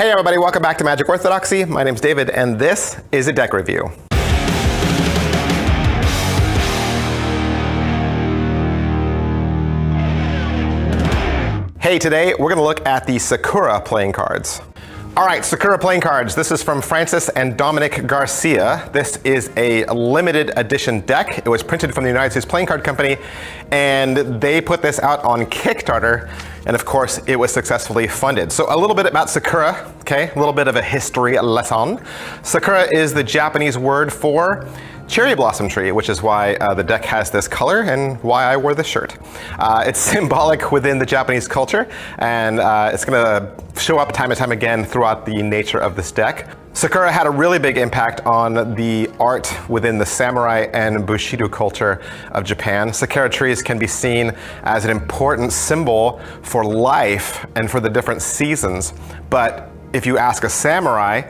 Hey everybody, welcome back to Magic Orthodoxy. My name's David, and this is a deck review. Hey, today we're going to look at the Sakura playing cards. All right, Sakura playing cards. This is from Francis and Dominic Garcia. This is a limited edition deck. It was printed from the United States Playing Card Company, and they put this out on Kickstarter, and of course, it was successfully funded. So a little bit about Sakura, okay? A little bit of a history lesson. Sakura is the Japanese word for cherry blossom tree, which is why the deck has this color and why I wore this shirt. It's symbolic within the Japanese culture, and it's going to show up time and time again throughout the nature of this deck. Sakura had a really big impact on the art within the samurai and Bushido culture of Japan. Sakura trees can be seen as an important symbol for life and for the different seasons. But if you ask a samurai,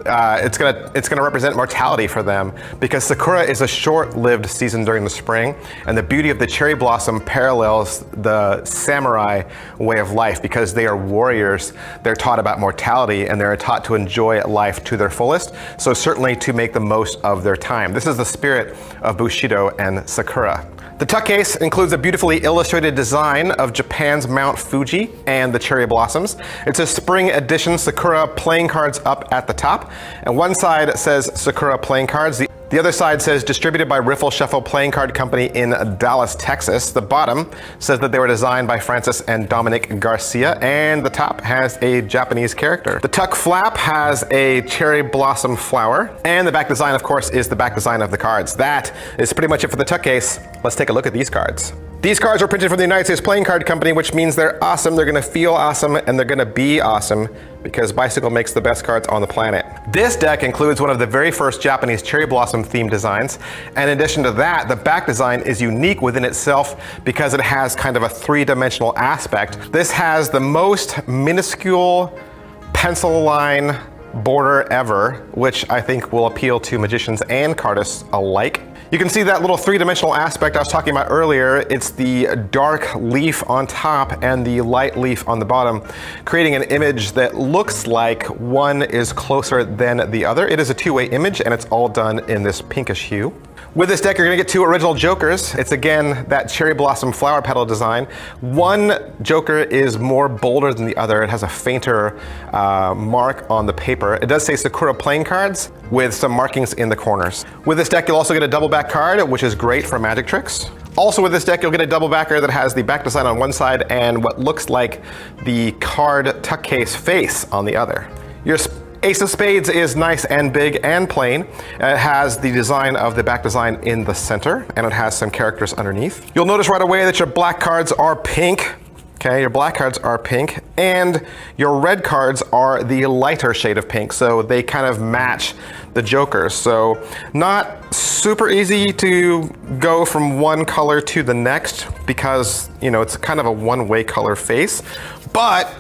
it's gonna represent mortality for them, because Sakura is a short-lived season during the spring, and the beauty of the cherry blossom parallels the samurai way of life. Because they are warriors, they're taught about mortality, and they're taught to enjoy life to their fullest, so certainly to make the most of their time. This is the spirit of Bushido and Sakura. The tuck case includes a beautifully illustrated design of Japan's Mount Fuji and the cherry blossoms. It's a spring edition Sakura playing cards up at the top, and one side says Sakura playing cards. The other side says distributed by Riffle Shuffle Playing Card Company in Dallas, Texas. The bottom says that they were designed by Francis and Dominic Garcia, and the top has a Japanese character. The tuck flap has a cherry blossom flower, and the back design, of course, is the back design of the cards. That is pretty much it for the tuck case. Let's take a look at these cards. These cards were printed from the United States Playing Card Company, which means they're awesome, they're gonna feel awesome, and they're gonna be awesome, because Bicycle makes the best cards on the planet. This deck includes one of the very first Japanese cherry blossom themed designs. And in addition to that, the back design is unique within itself because it has kind of a three-dimensional aspect. This has the most minuscule pencil line border ever, which I think will appeal to magicians and cardists alike. You can see that little three-dimensional aspect I was talking about earlier. It's the dark leaf on top and the light leaf on the bottom, creating an image that looks like one is closer than the other. It is a two-way image, and it's all done in this pinkish hue. With this deck, you're gonna get two original jokers. It's again that cherry blossom flower petal design. One joker is more bolder than the other. It has a fainter mark on the paper. It does say Sakura playing cards with some markings in the corners. With this deck, you'll also get a double back card, which is great for magic tricks. Also with this deck, you'll get a double backer that has the back design on one side and what looks like the card tuck case face on the other. Your Ace of Spades is nice and big and plain. It has the design of the back design in the center, and it has some characters underneath. You'll notice right away that your black cards are pink. Okay, your black cards are pink, and your red cards are the lighter shade of pink, so they kind of match the jokers. So not super easy to go from one color to the next, because it's kind of a one-way color face, but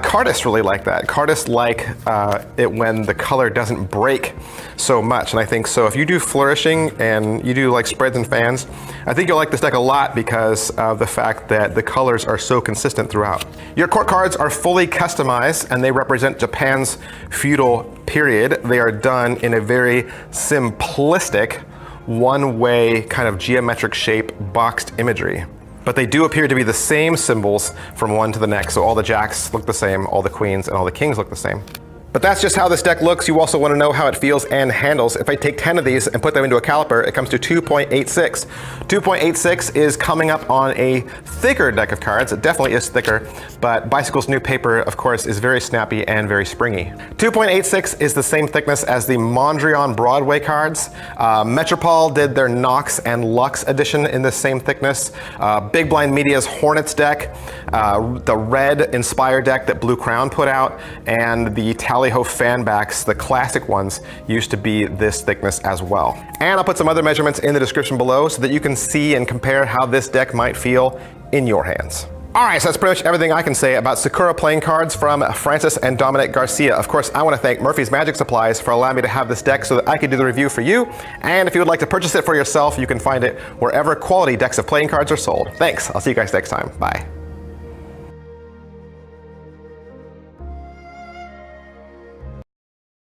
cardists really like that. Cardists like it when the color doesn't break so much, and I think so if you do flourishing and you do like spreads and fans, I think you'll like this deck a lot because of the fact that the colors are so consistent throughout. Your court cards are fully customized, and they represent Japan's feudal period. They are done in a very simplistic, one-way kind of geometric shape boxed imagery. But they do appear to be the same symbols from one to the next. So all the jacks look the same, all the queens and all the kings look the same. But that's just how this deck looks. You also want to know how it feels and handles. If I take 10 of these and put them into a caliper, it comes to 2.86. 2.86 is coming up on a thicker deck of cards. It definitely is thicker, but Bicycle's new paper, of course, is very snappy and very springy. 2.86 is the same thickness as the Mondrian Broadway cards. Metropol did their NOX and LUX edition in the same thickness. Big Blind Media's Hornets deck, the red Inspire deck that Blue Crown put out, and the Tally-Ho fan backs, the classic ones, used to be this thickness as well. And I'll put some other measurements in the description below so that you can see and compare how this deck might feel in your hands. All right, so that's pretty much everything I can say about Sakura playing cards from Francis and Dominic Garcia. Of course, I want to thank Murphy's Magic Supplies for allowing me to have this deck so that I could do the review for you. And if you would like to purchase it for yourself, you can find it wherever quality decks of playing cards are sold. Thanks, I'll see you guys next time. Bye.